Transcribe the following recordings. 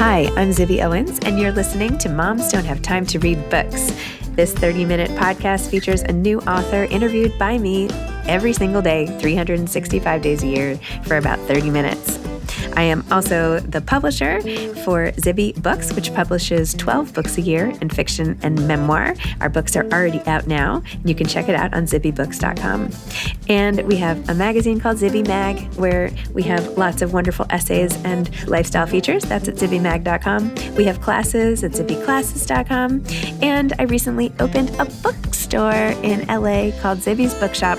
Hi, I'm Zibby Owens, and you're listening to Moms Don't Have Time to Read Books. This 30-minute podcast features a new author interviewed by me every single day, 365 days a year, for about 30 minutes. I am also the publisher for Zibby Books, which publishes 12 books a year in fiction and memoir. Our books are already out now. You can check it out on zibbybooks.com. And we have a magazine called Zibby Mag, where we have lots of wonderful essays and lifestyle features. That's at zibbymag.com. We have classes at zibbyclasses.com. And I recently opened a bookstore in LA called Zibby's Bookshop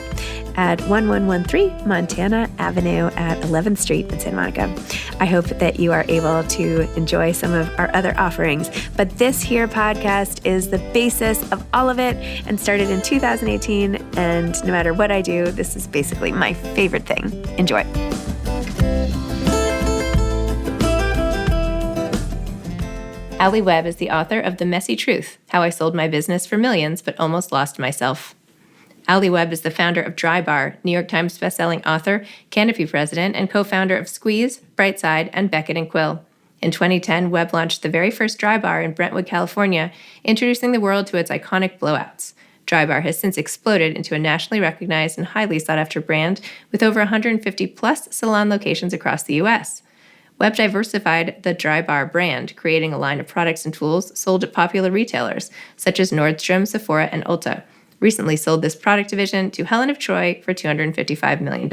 at 1113 Montana Avenue at 11th Street in Santa Monica. I hope that you are able to enjoy some of our other offerings, but this here podcast is the basis of all of it and started in 2018, and no matter what I do, this is basically my favorite thing. Enjoy. Alli Webb is the author of The Messy Truth: How I Sold My Business for Millions but Almost Lost Myself. Alli Webb is the founder of Drybar, New York Times bestselling author, Canopy president, and co-founder of Squeeze, Brightside, and Beckett & Quill. In 2010, Webb launched the very first Drybar in Brentwood, California, introducing the world to its iconic blowouts. Drybar has since exploded into a nationally recognized and highly sought-after brand with over 150-plus salon locations across the U.S. Webb diversified the Drybar brand, creating a line of products and tools sold at popular retailers such as Nordstrom, Sephora, and Ulta. Recently sold this product division to Helen of Troy for $255 million.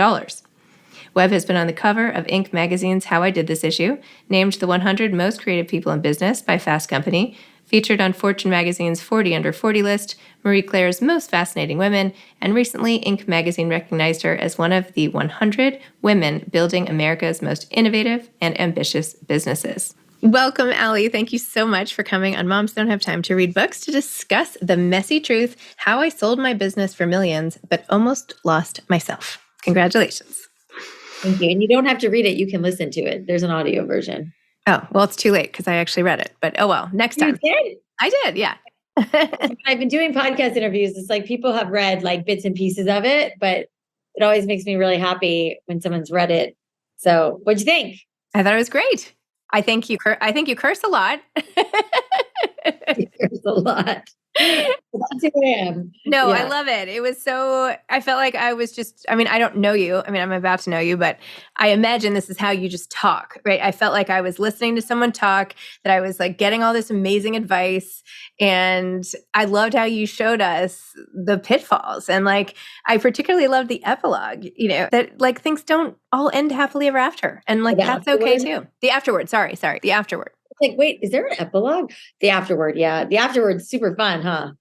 Webb has been on the cover of Inc. magazine's How I Did This issue, named the 100 Most Creative People in Business by Fast Company, featured on Fortune magazine's 40 Under 40 list, Marie Claire's Most Fascinating Women, and recently Inc. magazine recognized her as one of the 100 women building America's most innovative and ambitious businesses. Welcome, Alli. Thank you so much for coming on Moms Don't Have Time to Read Books to discuss The Messy Truth: How I Sold My Business for Millions but Almost Lost Myself. Congratulations. Thank you. And you don't have to read it. You can listen to it. There's an audio version. Oh, well, it's too late because I actually read it. But oh well, next time. You did? I did, yeah. I've been doing podcast interviews. It's like people have read like bits and pieces of it, but it always makes me really happy when someone's read it. So what'd you think? I thought it was great. I think you curse a lot. You curse a lot. That's who I am. No, yeah. I love it. It was so, I felt like I was just, I don't know you. I'm about to know you, but I imagine this is how you just talk, right? I felt like I was listening to someone talk, that I was like getting all this amazing advice. And I loved how you showed us the pitfalls. And like, I particularly loved the epilogue, that like things don't all end happily ever after. And like, that's okay too. The afterward, sorry, the afterward. Like, wait, is there an epilogue? The afterword, yeah. The afterward's super fun, huh?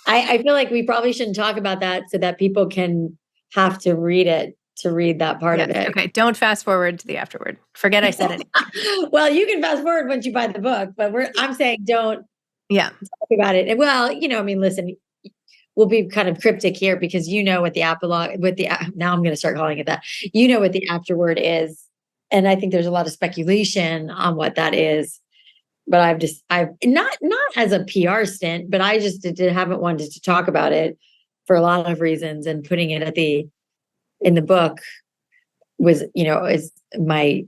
I feel like we probably shouldn't talk about that so that people can have to read it to read that part of it. Okay, don't fast forward to the afterward. Forget I said it. Well, you can fast forward once you buy the book, but I'm saying don't talk about it. And well, listen, we'll be kind of cryptic here because what the epilogue, now I'm going to start calling it that. You know what the afterword is. And I think there's a lot of speculation on what that is. But I've not as a PR stint, but I just haven't wanted to talk about it for a lot of reasons. And putting it in the book was, is my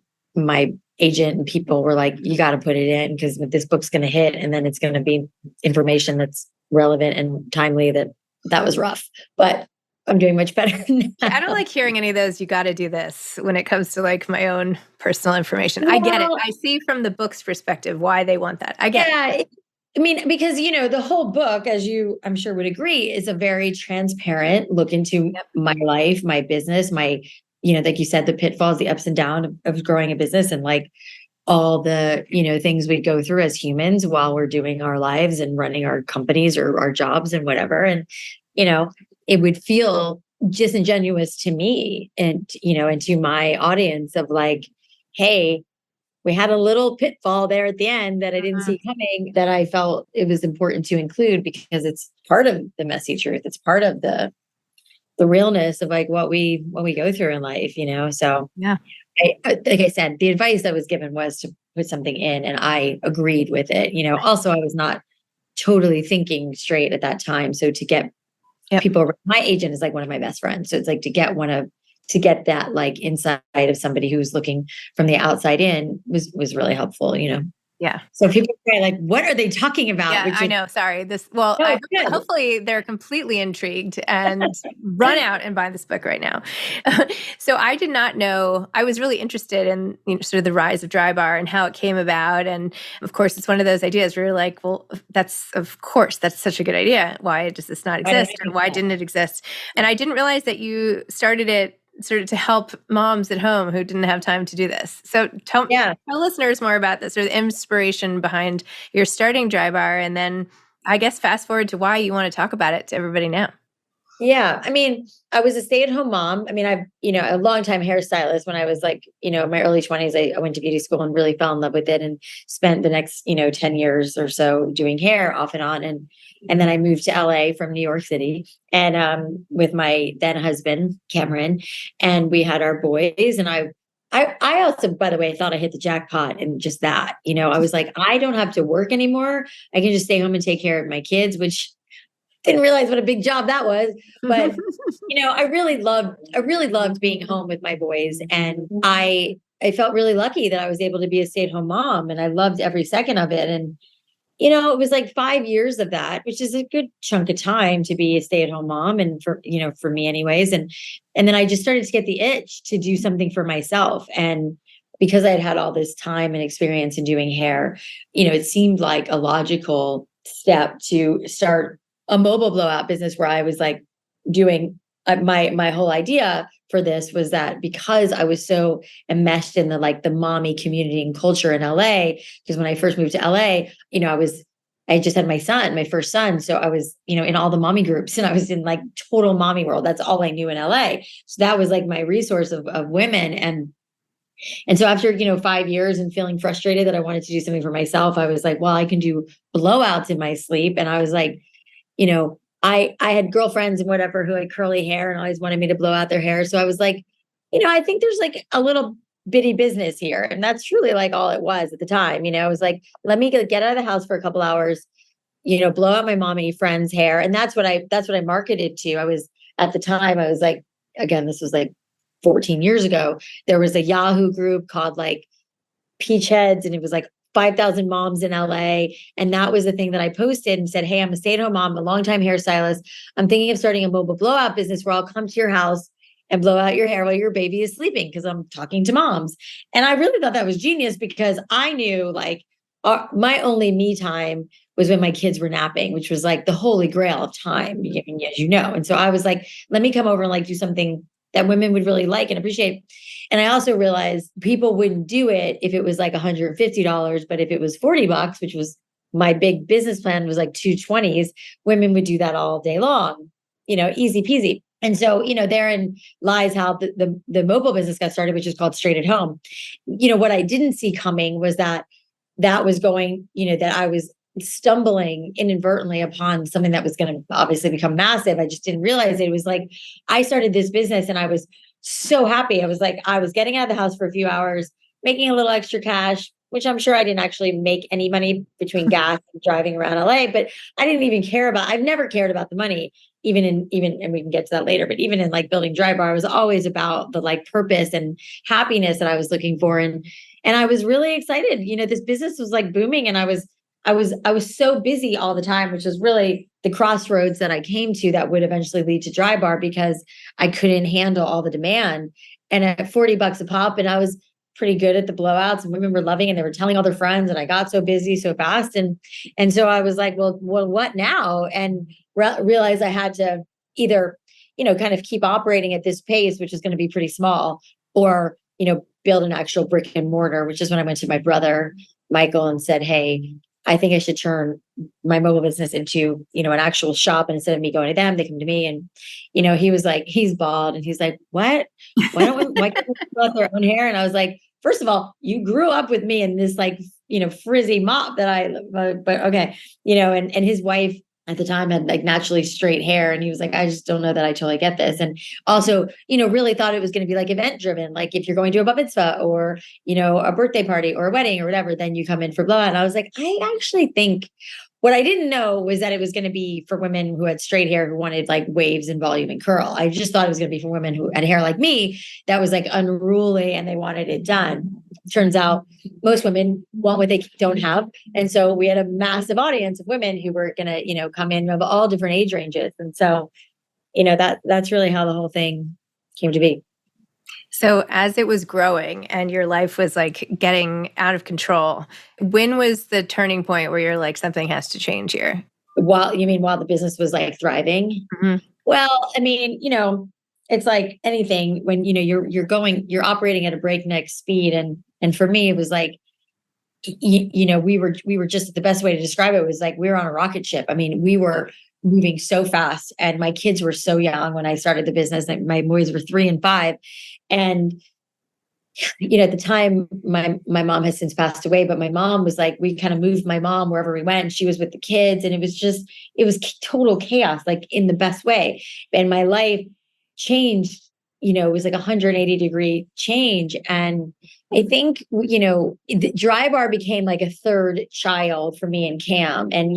agent and people were like, you got to put it in because this book's going to hit, and then it's going to be information that's relevant and timely. That was rough, but I'm doing much better now. I don't like hearing any of those. You got to do this when it comes to like my own personal information. I get it. I see from the book's perspective why they want that. I get it. Because, the whole book, as you, I'm sure would agree, is a very transparent look into my life, my business, my, like you said, the pitfalls, the ups and downs of growing a business, and like all the, things we go through as humans while we're doing our lives and running our companies or our jobs and whatever. And, it would feel disingenuous to me and, and to my audience of like, hey, we had a little pitfall there at the end that I didn't see coming, that I felt it was important to include because it's part of the messy truth. It's part of the realness of like what we go through in life, So yeah, like I said, the advice I was given was to put something in, and I agreed with it. Also I was not totally thinking straight at that time. So to get people, my agent is like one of my best friends. So it's like to get that like insight of somebody who's looking from the outside in was really helpful, Yeah. So people say like, what are they talking about? Yeah, I know. Sorry. Hopefully they're completely intrigued and run out and buy this book right now. So I did not know. I was really interested in sort of the rise of Drybar and how it came about. And of course, it's one of those ideas where you're like, well, that's such a good idea. Why does this not exist? Or why didn't it exist? And I didn't realize that you started it sort of to help moms at home who didn't have time to do this. So tell listeners more about this, or the inspiration behind your starting Drybar, and then I guess fast forward to why you want to talk about it to everybody now. Yeah. I mean, I was a stay-at-home mom. I mean, I've, a long-time hairstylist. When I was like, in my early 20s, I went to beauty school and really fell in love with it, and spent the next, 10 years or so doing hair off and on. And then I moved to LA from New York City, and with my then husband, Cameron, and we had our boys. And I also, by the way, thought I hit the jackpot, and just that, I was like, I don't have to work anymore. I can just stay home and take care of my kids, which didn't realize what a big job that was. But, I really loved being home with my boys. And I felt really lucky that I was able to be a stay-at-home mom, and I loved every second of it. And, it was like 5 years of that, which is a good chunk of time to be a stay-at-home mom. And for me anyways. And then I just started to get the itch to do something for myself. And because I had all this time and experience in doing hair, it seemed like a logical step to start a mobile blowout business, where I was like doing my whole idea for this was that because I was so enmeshed in the mommy community and culture in LA, because when I first moved to LA, I just had my first son. So I was, in all the mommy groups, and I was in like total mommy world. That's all I knew in LA. So that was like my resource of women. And so after, 5 years and feeling frustrated that I wanted to do something for myself, I was like, well, I can do blowouts in my sleep. And I was like, I had girlfriends and whatever who had curly hair and always wanted me to blow out their hair. So I was like, I think there's like a little bitty business here. And that's truly like all it was at the time. I was like, let me get out of the house for a couple hours, blow out my mommy friend's hair. And that's what I marketed to. At the time, I was like, again, this was like 14 years ago. There was a Yahoo group called like Peach Heads, and it was like 5,000 moms in LA. And that was the thing that I posted and said, hey, I'm a stay-at-home mom, a longtime hairstylist. I'm thinking of starting a mobile blowout business where I'll come to your house and blow out your hair while your baby is sleeping, because I'm talking to moms. And I really thought that was genius, because I knew like my only me time was when my kids were napping, which was like the holy grail of time, as you know. And so I was like, let me come over and like do something that women would really like and appreciate. And I also realized people wouldn't do it if it was like $150, but if it was $40, which was my big business plan, was like 220s, women would do that all day long, easy peasy. And so, therein lies how the mobile business got started, which is called Straight at Home. What I didn't see coming was that was going, that I was stumbling inadvertently upon something that was going to obviously become massive. I just didn't realize it. It was like, I started this business and I was so happy. I was like, I was getting out of the house for a few hours, making a little extra cash, which I'm sure I didn't actually make any money between gas and driving around LA, but I didn't even care about, I've never cared about the money, even, and we can get to that later, but even in like building Drybar, I was always about the like purpose and happiness that I was looking for. And I was really excited. This business was like booming, and I was so busy all the time, which was really the crossroads that I came to that would eventually lead to Drybar, because I couldn't handle all the demand. And at $40 a pop, and I was pretty good at the blowouts, and women were loving, and they were telling all their friends, and I got so busy so fast. And so I was like, well, what now? And realized I had to either, kind of keep operating at this pace, which is going to be pretty small, or, build an actual brick and mortar, which is when I went to my brother, Michael, and said, hey, I think I should turn my mobile business into, an actual shop. And instead of me going to them, they come to me. And, he was like, he's bald. And he's like, what? Why can't we fill out their own hair? And I was like, first of all, you grew up with me in this like, frizzy mop that but okay. And his wife at the time had like naturally straight hair. And he was like, I just don't know that I totally get this. And also, really thought it was going to be like event driven. Like if you're going to a bar mitzvah or, a birthday party or a wedding or whatever, then you come in for blowout. And I was like, I actually think what I didn't know was that it was going to be for women who had straight hair, who wanted like waves and volume and curl. I just thought it was going to be for women who had hair like me that was like unruly and they wanted it done. Turns out most women want what they don't have. And so we had a massive audience of women who were going to, come in of all different age ranges. And so, that's really how the whole thing came to be. So as it was growing and your life was like getting out of control, when was the turning point where you're like, something has to change here? While the business was like thriving? Mm-hmm. Well, I mean, it's like anything when, you're operating at a breakneck speed. And for me, it was like, we were just, the best way to describe it was like, we were on a rocket ship. I mean, we were moving so fast, and my kids were so young when I started the business. Like, my boys were 3 and 5. And, at the time, my mom has since passed away, but my mom was like, we kind of moved my mom wherever we went. She was with the kids, and it was total chaos, like in the best way. And my life changed, it was like 180-degree change. And I think, the Drybar became like a third child for me and Cam. And,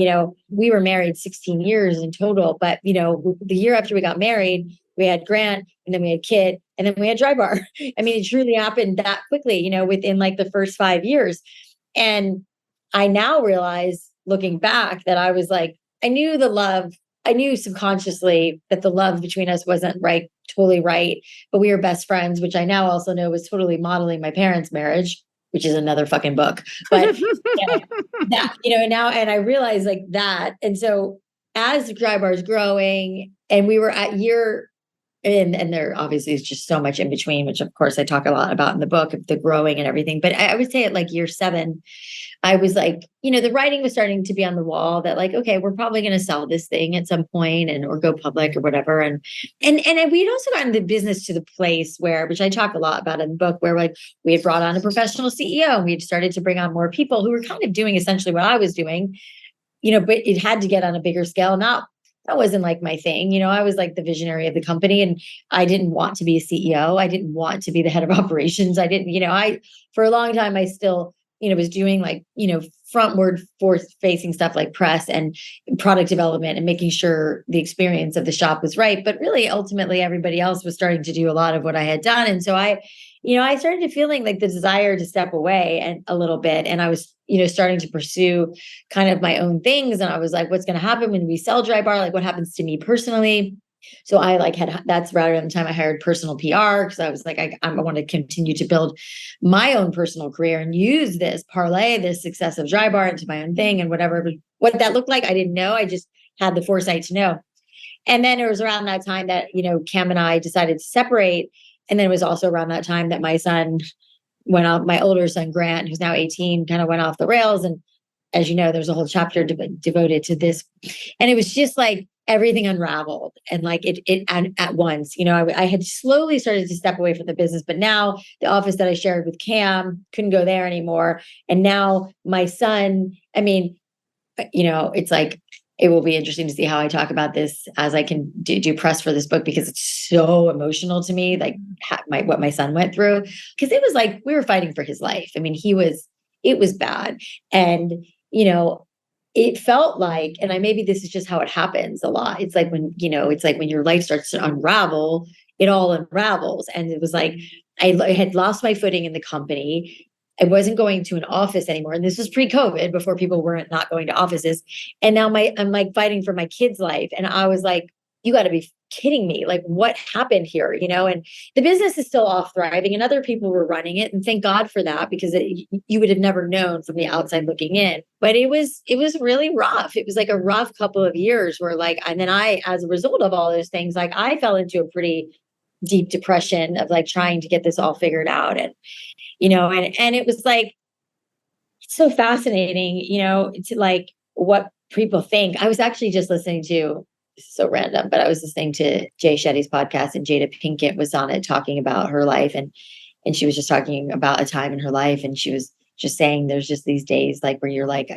we were married 16 years in total, but, the year after we got married, we had Grant, and then we had Kid, and then we had Drybar. I mean, it truly happened that quickly, within like the first 5 years. And I now realize, looking back, that I was like, I knew subconsciously that the love between us wasn't totally right, but we were best friends, which I now also know was totally modeling my parents' marriage, which is another fucking book. But now, and I realize like that. And so as Drybar is growing, and we were at year, and there obviously is just so much in between, which of course I talk a lot about in the book, of the growing and everything. But I would say at like year 7, I was like, the writing was starting to be on the wall that like, okay, we're probably going to sell this thing at some point or go public or whatever. And we'd also gotten the business to the place where, which I talk a lot about in the book, where like we had brought on a professional CEO, and we'd started to bring on more people who were kind of doing essentially what I was doing, but it had to get on a bigger scale. That wasn't like my thing. I was like the visionary of the company, and I didn't want to be a CEO. I didn't want to be the head of operations. I didn't, for a long time, I still, was doing like, frontward forth facing stuff like press and product development and making sure the experience of the shop was right. But really, ultimately, everybody else was starting to do a lot of what I had done. And so I started feeling like the desire to step away and a little bit. And I was, starting to pursue kind of my own things. And I was like, what's going to happen when we sell Drybar? Like, what happens to me personally? So I that's right around the time I hired personal PR, because I was like, I want to continue to build my own personal career and use parlay this success of Drybar into my own thing, and what that looked like, I didn't know. I just had the foresight to know. And then it was around that time that, Cam and I decided to separate. And then it was also around that time that my son went off, my older son, Grant, who's now 18, kind of went off the rails. And as you know, there's a whole chapter devoted to this. And it was just like everything unraveled, and like it at once, I had slowly started to step away from the business, but now the office that I shared with Cam, couldn't go there anymore. And now my son, I mean, it's like, it will be interesting to see how I talk about this as I can do press for this book, because it's so emotional to me, like what my son went through. Because it was like we were fighting for his life. I mean, it was bad. And, it felt like, and maybe this is just how it happens a lot. It's like when your life starts to unravel, it all unravels. And it was like, I had lost my footing in the company. I wasn't going to an office anymore. And this was pre-COVID, before people weren't not going to offices. And now I'm like fighting for my kid's life. And I was like, you got to be kidding me. Like, what happened here? And the business is still off thriving, and other people were running it. And thank God for that, because you would have never known from the outside looking in. But it was really rough. It was like a rough couple of years where and then as a result of all those things, like I fell into a pretty deep depression of like trying to get this all figured out. And and it was like, it's so fascinating, to like what people think. I was actually just listening to, this is so random, but I was listening to Jay Shetty's podcast, and Jada Pinkett was on it talking about her life. And she was just talking about a time in her life. And she was just saying, there's just these days like where you're like,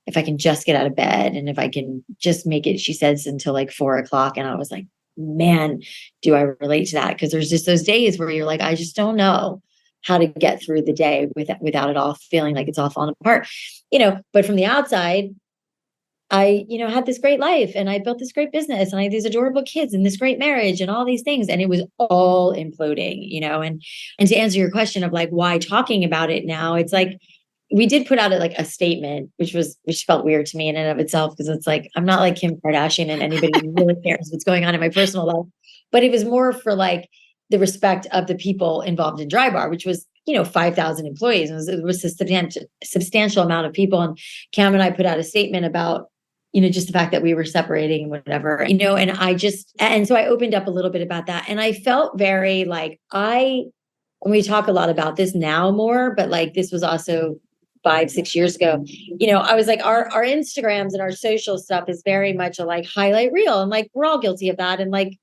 if I can just get out of bed, and if I can just make it, she says, until like 4:00. And I was like, man, do I relate to that? Because there's just those days where you're like, I just don't know how to get through the day without it all feeling like it's all falling apart, but from the outside, had this great life and I built this great business and I had these adorable kids and this great marriage and all these things. And it was all imploding, and to answer your question of like, why talking about it now, it's like, we did put out a statement, which felt weird to me in and of itself. Cause it's like, I'm not like Kim Kardashian and anybody who really cares what's going on in my personal life, but it was more for like the respect of the people involved in Drybar, which was, 5,000 employees. It was a substantial amount of people. And Cam and I put out a statement about, just the fact that we were separating and whatever, and so I opened up a little bit about that. And I felt very like and we talk a lot about this now more, but like this was also 5-6 years ago, I was like, our Instagrams and our social stuff is very much a like highlight reel. And like, we're all guilty of that. And like,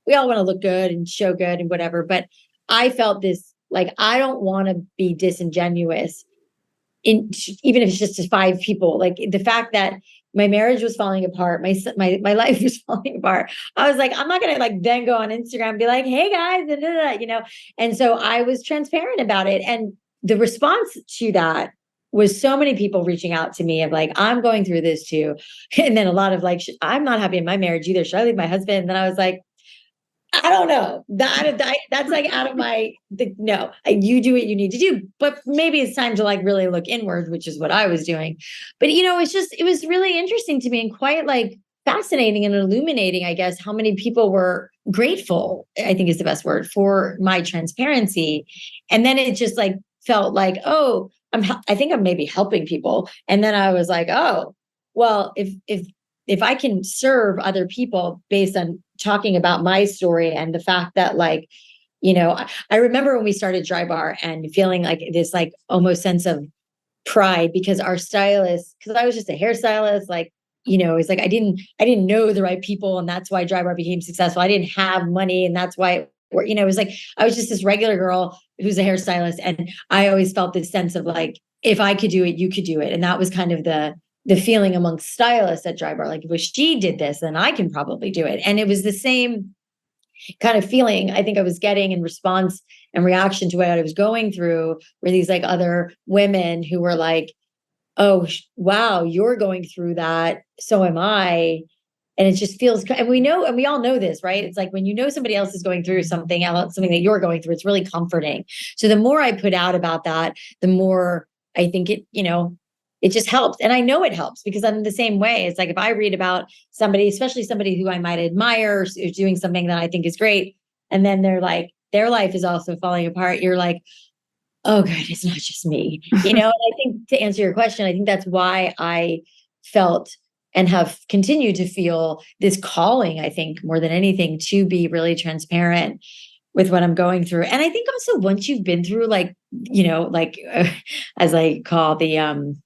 we all want to look good and show good and whatever. But I felt this, like, I don't want to be disingenuous even if it's just to 5 people, like the fact that my marriage was falling apart, my life was falling apart. I was like, I'm not gonna like then go on Instagram and be like, hey guys, And so I was transparent about it. And the response to that was so many people reaching out to me of like, I'm going through this too. And then a lot of like, I'm not happy in my marriage either. Should I leave my husband? And then I was like, I don't know. That's like out of no, you do what you need to do, but maybe it's time to like really look inward, which is what I was doing. But it was really interesting to me and quite like fascinating and illuminating, I guess, how many people were grateful, I think is the best word, for my transparency. And then it just like felt like, oh, I think I'm maybe helping people. And then I was like, oh, well, if I can serve other people based on talking about my story and the fact that like, I remember when we started Drybar and feeling like this like almost sense of pride because our stylist, because I was just a hairstylist, like, it's like I didn't know the right people and that's why Drybar became successful. I didn't have money and that's why it was like I was just this regular girl who's a hairstylist. And I always felt this sense of like, if I could do it, you could do it. And that was kind of the feeling amongst stylists at Drybar, like if she did this, then I can probably do it. And it was the same kind of feeling I think I was getting in response and reaction to what I was going through, were these like other women who were like, oh, wow, you're going through that. So am I. And it just feels, and we all know this, right? It's like when somebody else is going through something else, something that you're going through, it's really comforting. So the more I put out about that, the more I think it just helps. And I know it helps because I'm the same way. It's like if I read about somebody, especially somebody who I might admire, who's doing something that I think is great, and then they're like, their life is also falling apart, you're like, oh God, it's not just me. And I think to answer your question, I think that's why I felt and have continued to feel this calling, I think, more than anything, to be really transparent with what I'm going through. And I think also once you've been through as I call the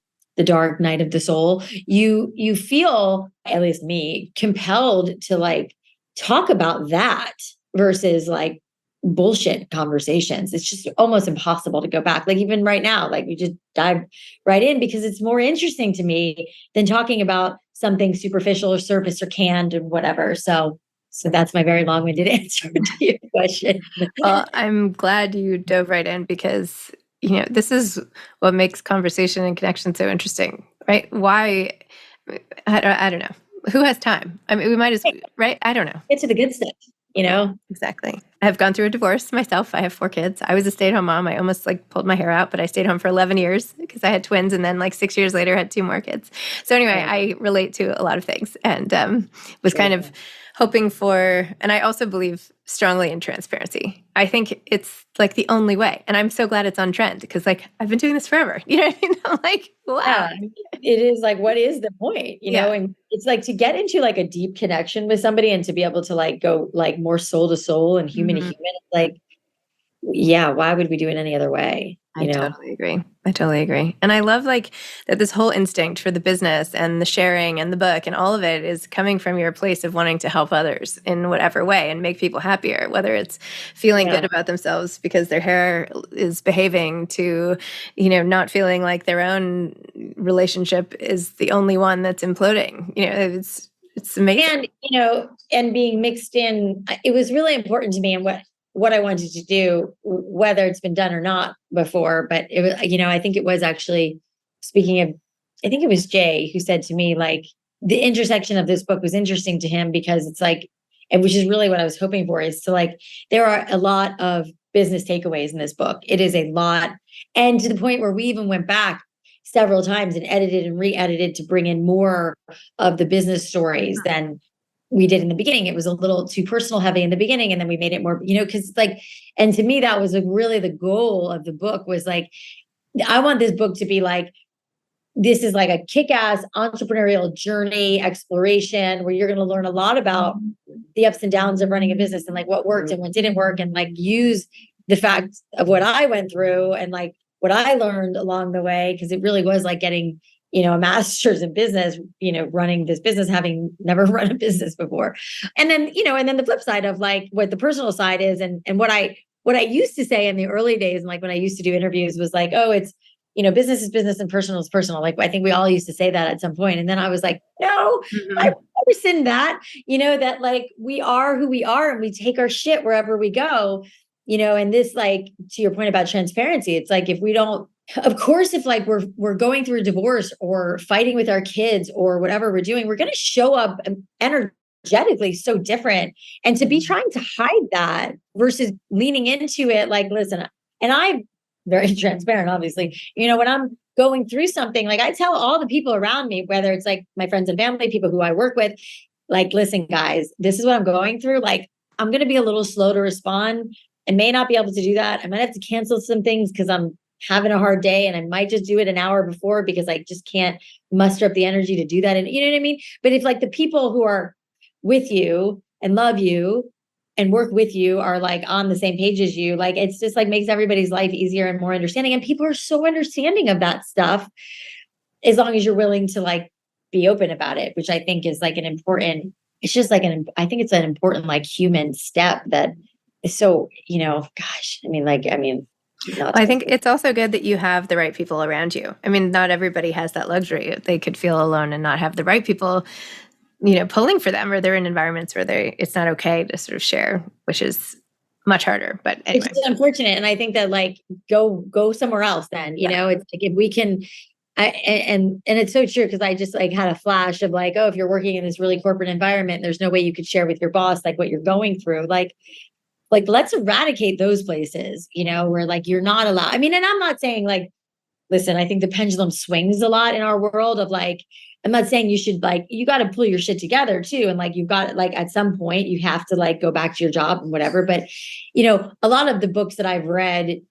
dark night of the soul, you feel, at least me, compelled to like talk about that versus like bullshit conversations. It's just almost impossible to go back. Like even right now, like we just dive right in because it's more interesting to me than talking about something superficial or surface or canned and whatever. So that's my very long-winded answer to your question. Well, I'm glad you dove right in because this is what makes conversation and connection so interesting, right? Why? I don't know. Who has time? I mean, we might as well, right? I don't know. Get to the good stuff, Exactly. I have gone through a divorce myself. I have 4 kids. I was a stay-at-home mom. I almost like pulled my hair out, but I stayed home for 11 years because I had twins, and then like 6 years later, had 2 more kids. So anyway, I relate to a lot of things, and was kind of hoping for, and I also believe strongly in transparency. I think it's like the only way. And I'm so glad it's on trend because like I've been doing this forever. You know what I mean? I'm like, wow. Yeah, it is like, what is the point? And it's like to get into like a deep connection with somebody and to be able to like go like more soul to soul and human to human. Like, yeah, why would we do it any other way? I totally agree. And I love like that this whole instinct for the business and the sharing and the book and all of it is coming from your place of wanting to help others in whatever way and make people happier, whether it's feeling good about themselves because their hair is behaving to, not feeling like their own relationship is the only one that's imploding. It's amazing. And, and being mixed in, it was really important to me and what I wanted to do, whether it's been done or not before. But it was, I think it was actually, speaking of, I think it was Jay who said to me, like, the intersection of this book was interesting to him because it's like, and which is really what I was hoping for, is to like, there are a lot of business takeaways in this book. It is a lot. And to the point where we even went back several times and edited and re-edited to bring in more of the business stories than we did in the beginning. It was a little too personal heavy in the beginning. And then we made it more, because like, and to me, that was like really the goal of the book, was like, I want this book to be like, this is like a kick-ass entrepreneurial journey exploration where you're going to learn a lot about the ups and downs of running a business and like what worked and what didn't work, and like use the fact of what I went through and like what I learned along the way. Cause it really was like getting, a master's in business, running this business, having never run a business before. And then, and then the flip side of like what the personal side is. And what I used to say in the early days, and like when I used to do interviews, was like, oh, it's, business is business and personal is personal. Like, I think we all used to say that at some point. And then I was like, no, I rescind that, that like, we are who we are and we take our shit wherever we go, and this, like, to your point about transparency, it's like, if we don't, of course, if like we're going through a divorce or fighting with our kids or whatever we're doing, we're going to show up energetically so different. And to be trying to hide that versus leaning into it, like, listen, and I'm very transparent, obviously, when I'm going through something, like I tell all the people around me, whether it's like my friends and family, people who I work with, like, listen, guys, this is what I'm going through. Like, I'm going to be a little slow to respond. I may not be able to do that. I might have to cancel some things because I'm having a hard day, and I might just do it an hour before because I just can't muster up the energy to do that. And you know what I mean? But if like the people who are with you and love you and work with you are like on the same page as you, like, it's just like makes everybody's life easier and more understanding. And people are so understanding of that stuff, as long as you're willing to like be open about it, which I think is like an important, it's just like I think it's an important like human step that is so, gosh, I think it's also good that you have the right people around you. I mean, not everybody has that luxury. They could feel alone and not have the right people, pulling for them, or they're in environments where it's not okay to sort of share, which is much harder. But anyway, it's unfortunate. And I think that like, go somewhere else then, it's like, if we can, and it's so true. Cause I just like had a flash of like, oh, if you're working in this really corporate environment, there's no way you could share with your boss, like what you're going through. Like, let's eradicate those places, where like, you're not allowed. I mean, and I'm not saying like, listen, I think the pendulum swings a lot in our world of like, I'm not saying you should like, you got to pull your shit together too. And like, you've got like, at some point you have to like go back to your job and whatever. But, a lot of the books that I've read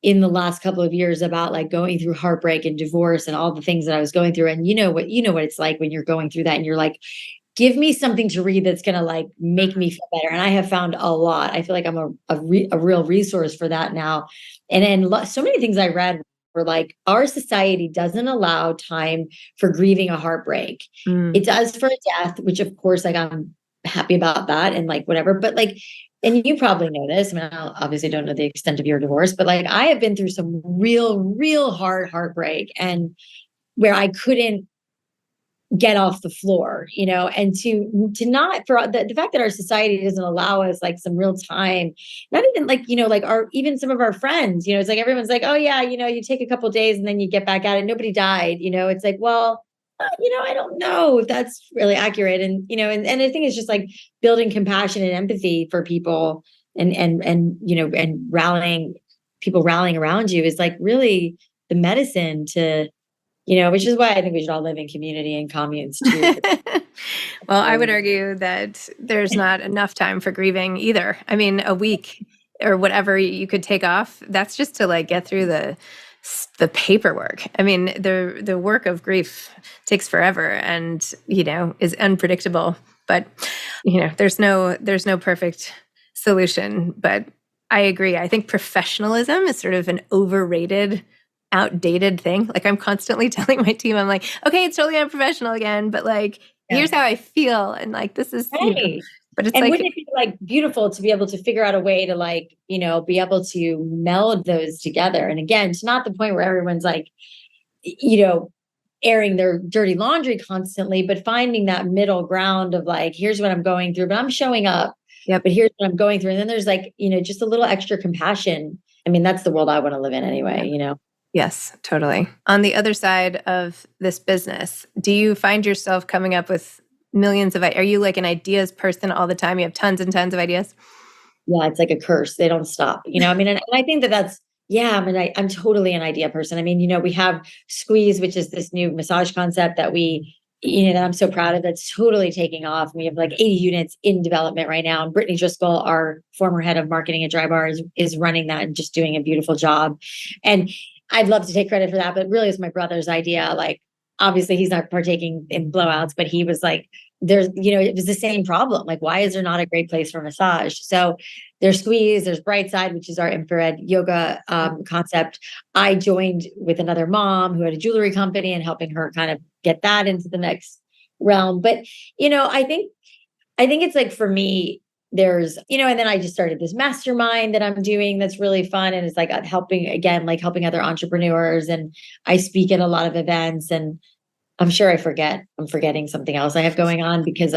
in the last couple of years about like going through heartbreak and divorce and all the things that I was going through. And you know what it's like when you're going through that and you're like, give me something to read that's going to like make me feel better. And I have found a lot. I feel like I'm a real resource for that now. And then so many things I read were like, our society doesn't allow time for grieving a heartbreak. It does for a death, which of course, like, I'm happy about that and like whatever, but like, and you probably know this. I mean, I obviously don't know the extent of your divorce, but like, I have been through some real hard heartbreak, and where I couldn't get off the floor, and to not, for the fact that our society doesn't allow us like some real time, not even like, like even some of our friends, it's like, everyone's like, oh yeah, you take a couple of days and then you get back at it. Nobody died, it's like, well, I don't know if that's really accurate. And, and I think it's just like building compassion and empathy for people and rallying around you is like really the medicine to, which is why I think we should all live in community and communes too. Well, I would argue that there's not enough time for grieving either. I mean, a week or whatever you could take off, that's just to like get through the paperwork. I mean, the work of grief takes forever and, is unpredictable, but there's no perfect solution. But I agree. I think professionalism is sort of an overrated, outdated thing. Like, I'm constantly telling my team, I'm like, okay, it's totally unprofessional again, but like, here's how I feel. And like, this is, right. But it's and like, wouldn't it be like beautiful to be able to figure out a way to like, be able to meld those together? And again, it's not the point where everyone's like, airing their dirty laundry constantly, but finding that middle ground of like, here's what I'm going through, but I'm showing up. Yeah, but here's what I'm going through. And then there's like, just a little extra compassion. I mean, that's the world I want to live in anyway, Yes, totally. On the other side of this business, do you find yourself coming up with millions of, are you like an ideas person all the time? You have tons and tons of ideas? Yeah, it's like a curse. They don't stop, I mean, and I think that's, yeah, I mean, I'm totally an idea person. I mean, we have Squeeze, which is this new massage concept that that I'm so proud of. That's totally taking off. We have like 80 units in development right now. And Brittany Driscoll, our former head of marketing at Drybar, is running that and just doing a beautiful job. And I'd love to take credit for that, but really it's my brother's idea. Like, obviously he's not partaking in blowouts, but he was like, it was the same problem. Like, why is there not a great place for massage? So there's Squeeze, there's Brightside, which is our infrared yoga concept. I joined with another mom who had a jewelry company and helping her kind of get that into the next realm. But, I think it's like, for me, there's, and then I just started this mastermind that I'm doing that's really fun. And it's like helping other entrepreneurs. And I speak at a lot of events, and I'm sure I'm forgetting something else I have going on, because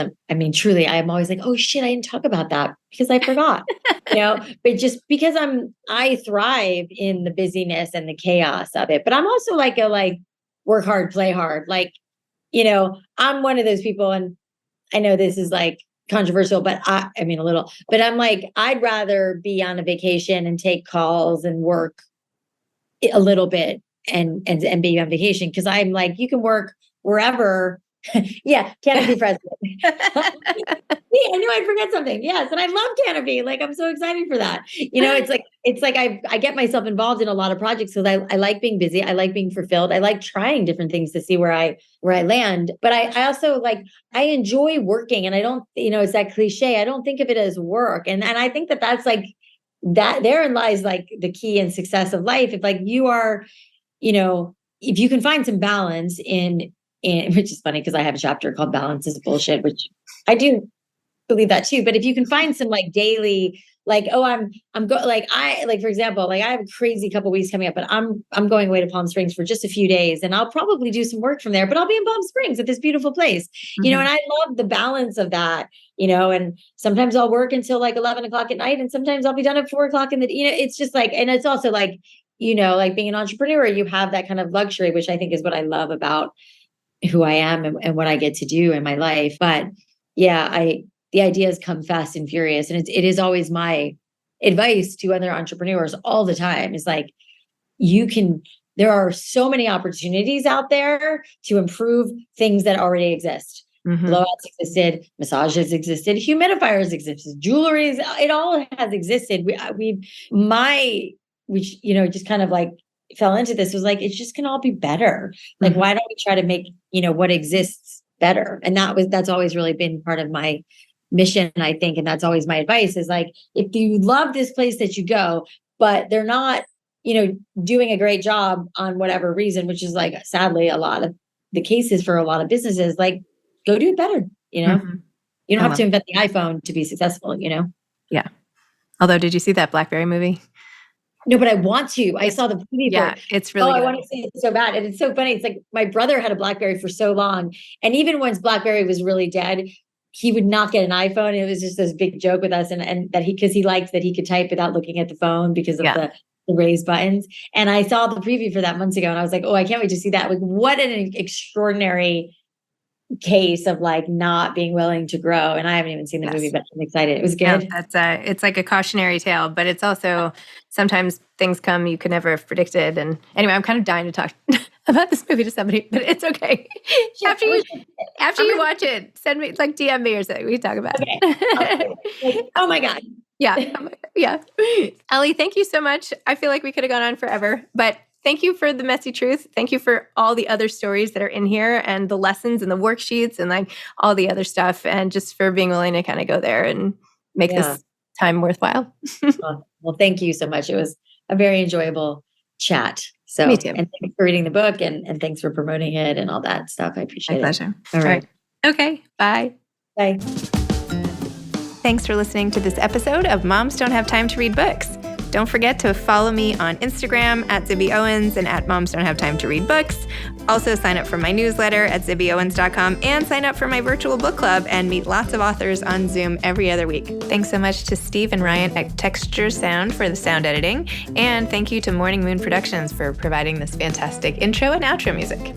truly, I'm always like, oh shit, I didn't talk about that because I forgot, but just because I thrive in the busyness and the chaos of it. But I'm also like work hard, play hard. Like, I'm one of those people, and I know this is like controversial, but a little, but I'm like, I'd rather be on a vacation and take calls and work a little bit and be on vacation. Cause I'm like, you can work wherever. Yeah. Canopy president. Yeah, I knew I'd forget something. Yes. And I love Canopy. Like, I'm so excited for that. It's like I get myself involved in a lot of projects because I like being busy. I like being fulfilled. I like trying different things to see where I land. But I also I enjoy working, and I don't, it's that cliche. I don't think of it as work. And I think that's like, that therein lies like the key and success of life. If like you are, if you can find some balance in which is funny because I have a chapter called Balance is Bullshit, which I do believe that too. But if you can find some like daily, like, oh, for example, like I have a crazy couple weeks coming up, but I'm going away to Palm Springs for just a few days, and I'll probably do some work from there, but I'll be in Palm Springs at this beautiful place, and I love the balance of that, and sometimes I'll work until like 11 o'clock at night, and sometimes I'll be done at 4 o'clock it's just like, and it's also like, like being an entrepreneur, you have that kind of luxury, which I think is what I love about who I am and what I get to do in my life. But yeah, the ideas come fast and furious. And it is always my advice to other entrepreneurs all the time is like, there are so many opportunities out there to improve things that already exist. Mm-hmm. Blowouts existed, massages existed, humidifiers existed, jewelry, it all has existed. Which, just kind of like fell into this was like, it's just can all be better. Like, why don't we try to make, what exists better? And that's always really been part of my mission, I think. And that's always my advice is like, if you love this place that you go, but they're not, doing a great job on whatever reason, which is like, sadly, a lot of the cases for a lot of businesses, like go do it better. You don't have to invent the iPhone to be successful, Yeah. Although, did you see that BlackBerry movie? No, but I want to. I saw the preview. Yeah, it's really good. I want to see it so bad. And it's so funny. It's like my brother had a BlackBerry for so long. And even once BlackBerry was really dead, he would not get an iPhone. It was just this big joke with us. And that because he liked that he could type without looking at the phone because of the raised buttons. And I saw the preview for that months ago. And I was like, oh, I can't wait to see that. Like, what an extraordinary case of like not being willing to grow. And I haven't even seen the movie, but I'm excited. It was good. Yeah, it's like a cautionary tale, but it's also sometimes things come you could never have predicted. And anyway, I'm kind of dying to talk about this movie to somebody, but it's okay. After you watch it, send me like DM me or something. We can talk about it. Okay. Oh my God. Yeah. Yeah. Alli, thank you so much. I feel like we could have gone on forever, but thank you for the messy truth. Thank you for all the other stories that are in here and the lessons and the worksheets and like all the other stuff, and just for being willing to kind of go there and make this time worthwhile. Well, thank you so much. It was a very enjoyable chat. So, me too. And thanks for reading the book and thanks for promoting it and all that stuff. I appreciate it. My pleasure. All right. Okay. Bye. Bye. Thanks for listening to this episode of Moms Don't Have Time to Read Books. Don't forget to follow me on Instagram at Zibby Owens and at Moms Don't Have Time to Read Books. Also sign up for my newsletter at zibbyowens.com and sign up for my virtual book club and meet lots of authors on Zoom every other week. Thanks so much to Steve and Ryan at Texture Sound for the sound editing. And thank you to Morning Moon Productions for providing this fantastic intro and outro music.